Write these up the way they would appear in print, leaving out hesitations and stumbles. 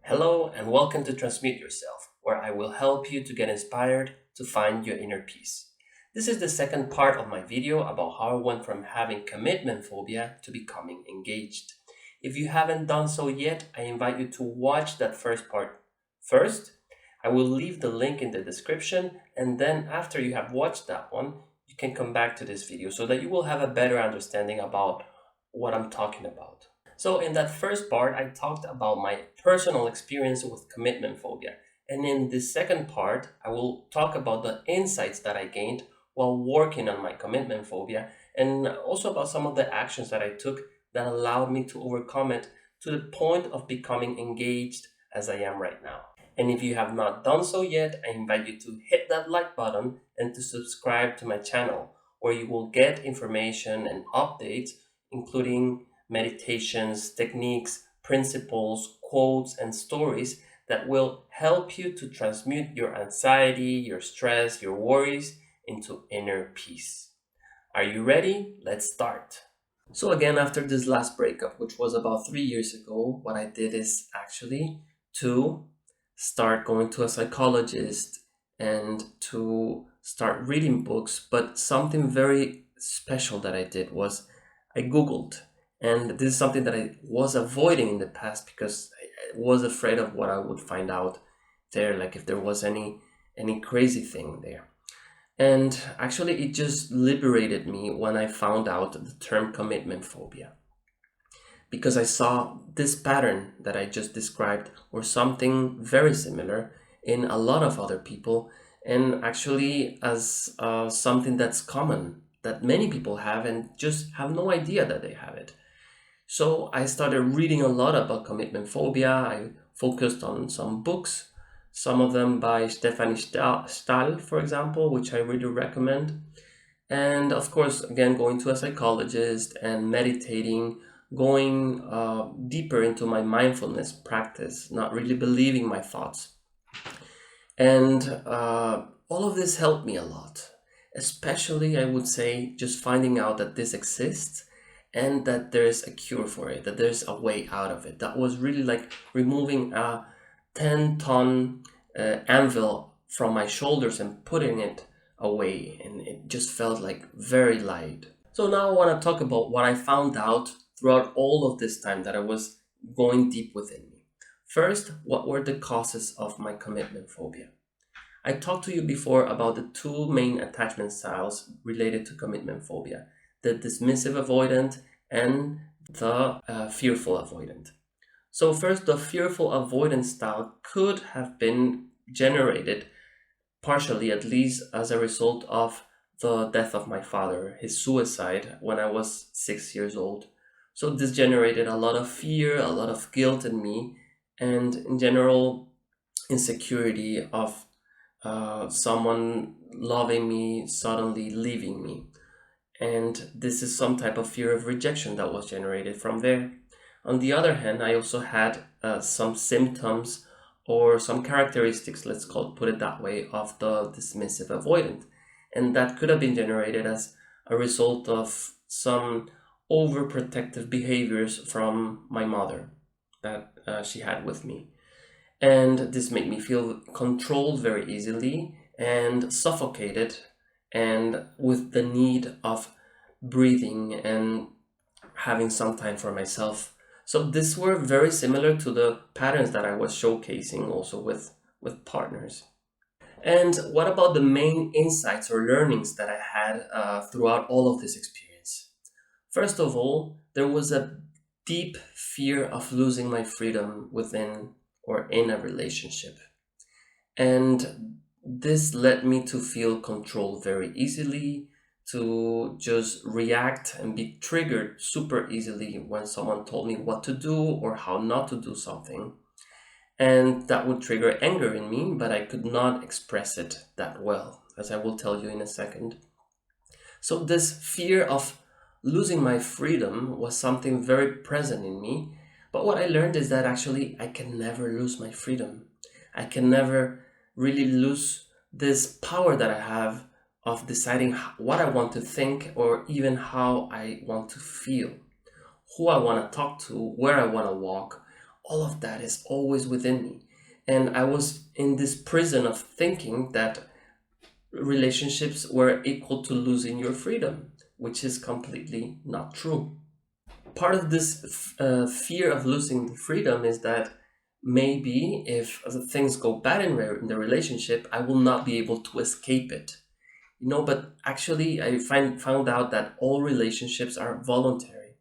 Hello and welcome to Transmute Yourself, where I will help you to get inspired to find your inner peace. This is the second part of my video about how I went from having commitment phobia to becoming engaged. If you haven't done so yet, I invite you to watch that first part first. I will leave the link in the description, and then after you have watched that one, you can come back to this video so that you will have a better understanding about what I'm talking about. So in that first part, I talked about my personal experience with commitment phobia. And in this second part, I will talk about the insights that I gained while working on my commitment phobia and also about some of the actions that I took that allowed me to overcome it to the point of becoming engaged as I am right now. And if you have not done so yet, I invite you to hit that like button and to subscribe to my channel, where you will get information and updates, including meditations, techniques, principles, quotes, and stories that will help you to transmute your anxiety, your stress, your worries into inner peace. Are you ready? Let's start. So again, after this last breakup, which was about 3 years ago, what I did is actually to start going to a psychologist and to start reading books. But something very special that I did was I Googled. And this is something that I was avoiding in the past because I was afraid of what I would find out there, like if there was any crazy thing there. And actually, it just liberated me when I found out the term commitment phobia. Because I saw this pattern that I just described or something very similar in a lot of other people, and actually as something that's common that many people have and just have no idea that they have it. So I started reading a lot about commitment phobia. I focused on some books, some of them by Stephanie Stahl, for example, which I really recommend. And of course, again, going to a psychologist and meditating, going deeper into my mindfulness practice, not really believing my thoughts. And all of this helped me a lot, especially, I would say, just finding out that this exists and that there's a cure for it, that there's a way out of it. That was really like removing a 10-ton anvil from my shoulders and putting it away, and it just felt like very light. So now I want to talk about what I found out throughout all of this time that I was going deep within me. First, what were the causes of my commitment phobia? I talked to you before about the two main attachment styles related to commitment phobia: the dismissive avoidant and the fearful avoidant. So first, the fearful avoidant style could have been generated partially, at least, as a result of the death of my father, his suicide when I was 6 years old. So this generated a lot of fear, a lot of guilt in me, and in general, insecurity of someone loving me suddenly leaving me. And this is some type of fear of rejection that was generated from there. On the other hand, I also had some symptoms or some characteristics, put it that way, of the dismissive avoidant. And that could have been generated as a result of some overprotective behaviors from my mother that she had with me. And this made me feel controlled very easily and suffocated and with the need of breathing and having some time for myself. So these were very similar to the patterns that I was showcasing also with partners. And what about the main insights or learnings that I had throughout all of this experience? First of all, there was a deep fear of losing my freedom within or in a relationship. And this led me to feel controlled very easily, to just react and be triggered super easily when someone told me what to do or how not to do something. And that would trigger anger in me, but I could not express it that well, as I will tell you in a second. So this fear of losing my freedom was something very present in me. But what I learned is that actually I can never lose my freedom. I can never really lose this power that I have of deciding what I want to think or even how I want to feel, who I want to talk to, where I want to walk. all of that is always within me. And I was in this prison of thinking that relationships were equal to losing your freedom, which is completely not true. Part of this fear of losing the freedom is that maybe if things go bad in the relationship, I will not be able to escape it. But actually, I found out that all relationships are voluntary.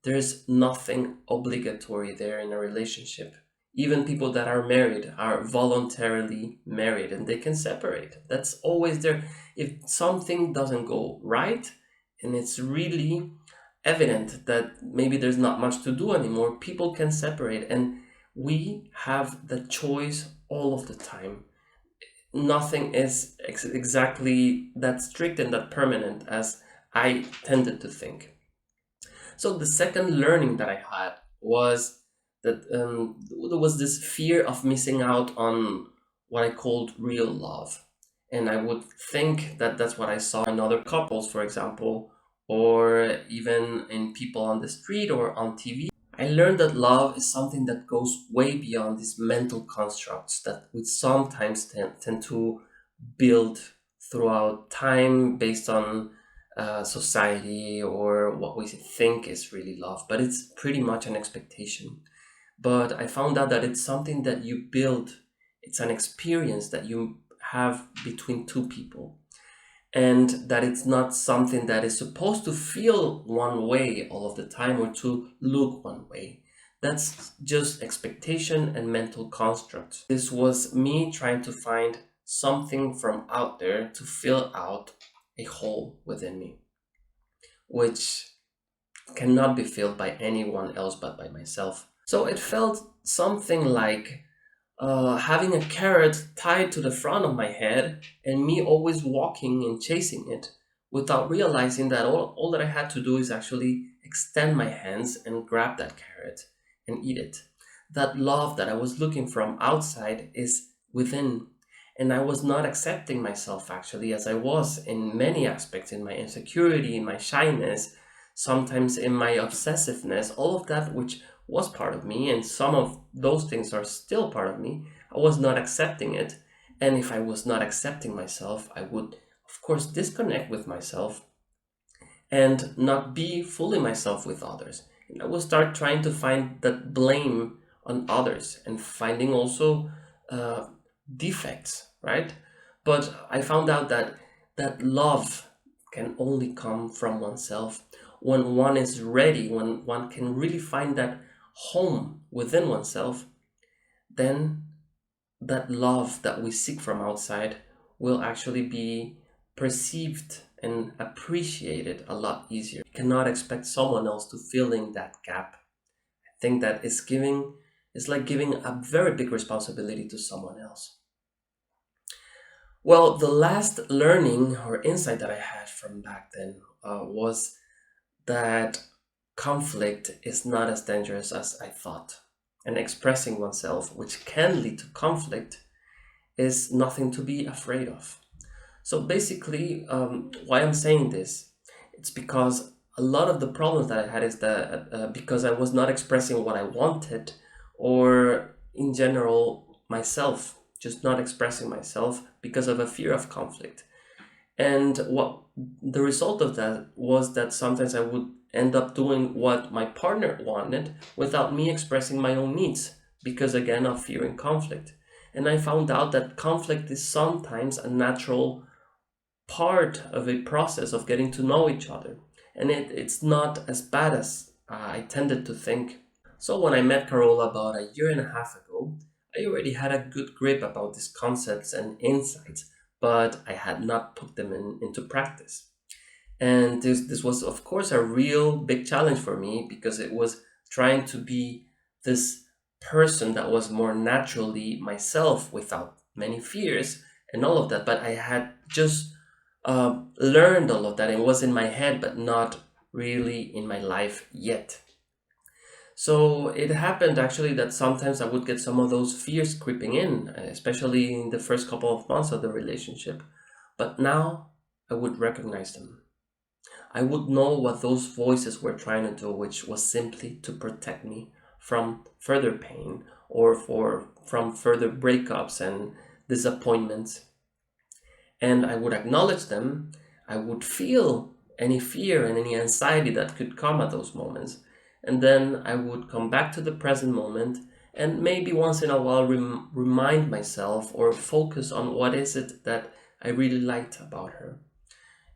There's nothing obligatory there in a relationship. Even people that are married are voluntarily married and they can separate. That's always there. If something doesn't go right and it's really evident that maybe there's not much to do anymore, people can separate, and we have the choice all of the time. Nothing is exactly that strict and that permanent as I tended to think. So the second learning that I had was that there was this fear of missing out on what I called real love. And I would think that that's what I saw in other couples, for example, or even in people on the street or on TV. I learned that love is something that goes way beyond these mental constructs that we sometimes tend to build throughout time based on society or what we think is really love, but it's pretty much an expectation. But I found out that it's something that you build, it's an experience that you have between two people, and that it's not something that is supposed to feel one way all of the time or to look one way. That's just expectation and mental construct. This was me trying to find something from out there to fill out a hole within me, which cannot be filled by anyone else but by myself. So it felt something like having a carrot tied to the front of my head and me always walking and chasing it without realizing that all that I had to do is actually extend my hands and grab that carrot and eat it. That love that I was looking from outside is within. And I was not accepting myself actually as I was in many aspects, in my insecurity, in my shyness, sometimes in my obsessiveness, all of that which was part of me, and some of those things are still part of me. I was not accepting it. And if I was not accepting myself, I would, of course, disconnect with myself and not be fully myself with others. And I would start trying to find that blame on others and finding also defects, right? But I found out that love can only come from oneself when one is ready, when one can really find that home within oneself. Then that love that we seek from outside will actually be perceived and appreciated a lot easier. You cannot expect someone else to fill in that gap. I think that is like giving a very big responsibility to someone else. Well, the last learning or insight that I had from back then was that conflict is not as dangerous as I thought. And expressing oneself, which can lead to conflict, is nothing to be afraid of. So basically, why I'm saying this, it's because a lot of the problems that I had is that because I was not expressing what I wanted, or in general, myself, just not expressing myself because of a fear of conflict. And what the result of that was that sometimes I would end up doing what my partner wanted without me expressing my own needs because, again, of fearing conflict. And I found out that conflict is sometimes a natural part of a process of getting to know each other. And it's not as bad as I tended to think. So when I met Carola about a year and a half ago, I already had a good grip about these concepts and insights, but I had not put them into practice. And this was, of course, a real big challenge for me because it was trying to be this person that was more naturally myself without many fears and all of that. But I had just learned all of that. It was in my head, but not really in my life yet. So it happened actually that sometimes I would get some of those fears creeping in, especially in the first couple of months of the relationship. But now I would recognize them. I would know what those voices were trying to do, which was simply to protect me from further pain or from further breakups and disappointments. And I would acknowledge them. I would feel any fear and any anxiety that could come at those moments. And then I would come back to the present moment and maybe once in a while remind myself or focus on what is it that I really liked about her.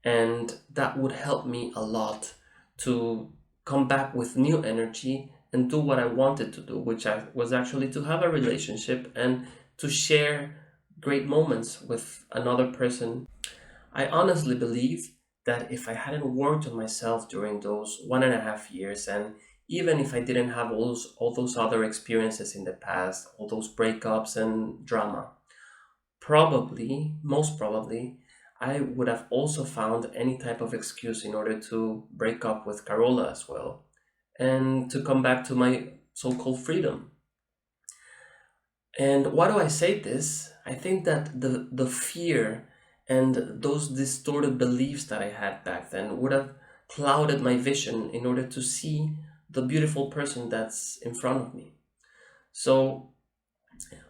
And that would help me a lot to come back with new energy and do what I wanted to do, which was actually to have a relationship and to share great moments with another person. I honestly believe that if I hadn't worked on myself during those 1.5 years, and even if I didn't have all those other experiences in the past, all those breakups and drama, probably, most probably, I would have also found any type of excuse in order to break up with Carola as well and to come back to my so-called freedom. And why do I say this? I think that the fear and those distorted beliefs that I had back then would have clouded my vision in order to see the beautiful person that's in front of me. So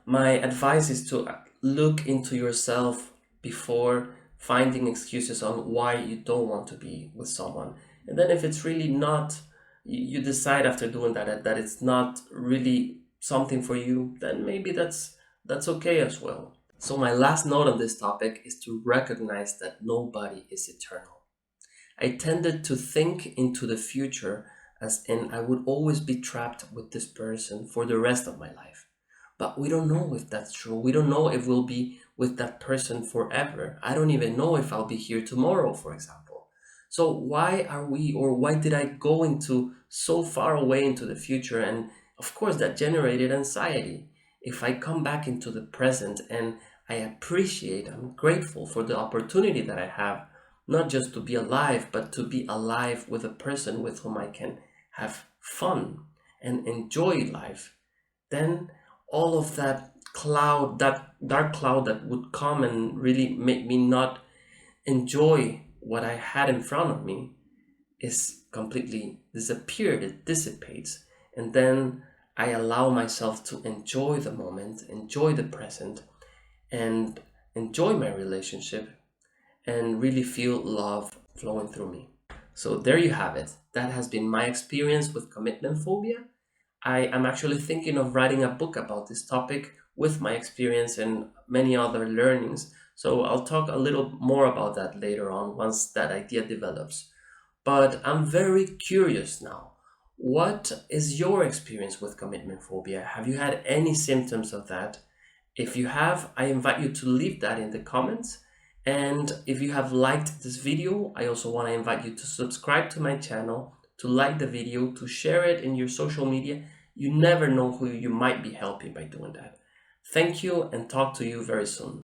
my advice is to look into yourself before finding excuses on why you don't want to be with someone. And then if it's really not, you decide after doing that it's not really something for you, then maybe that's okay as well. So my last note on this topic is to recognize that nobody is eternal. I tended to think into the future as in I would always be trapped with this person for the rest of my life. But we don't know if that's true. We don't know if we'll be with that person forever. I don't even know if I'll be here tomorrow, for example. So why are we, or why did I go into so far away into the future? And of course, that generated anxiety. If I come back into the present and I appreciate, I'm grateful for the opportunity that I have, not just to be alive, but to be alive with a person with whom I can have fun and enjoy life, then all of that cloud, that dark cloud that would come and really make me not enjoy what I had in front of me is completely disappeared, it dissipates. And then I allow myself to enjoy the moment, enjoy the present, and enjoy my relationship and really feel love flowing through me. So there you have it. That has been my experience with commitment phobia. I am actually thinking of writing a book about this topic with my experience and many other learnings. So I'll talk a little more about that later on once that idea develops. But I'm very curious now. What is your experience with commitment phobia? Have you had any symptoms of that? If you have, I invite you to leave that in the comments. And if you have liked this video, I also want to invite you to subscribe to my channel, to like the video, to share it in your social media. You never know who you might be helping by doing that. Thank you and talk to you very soon.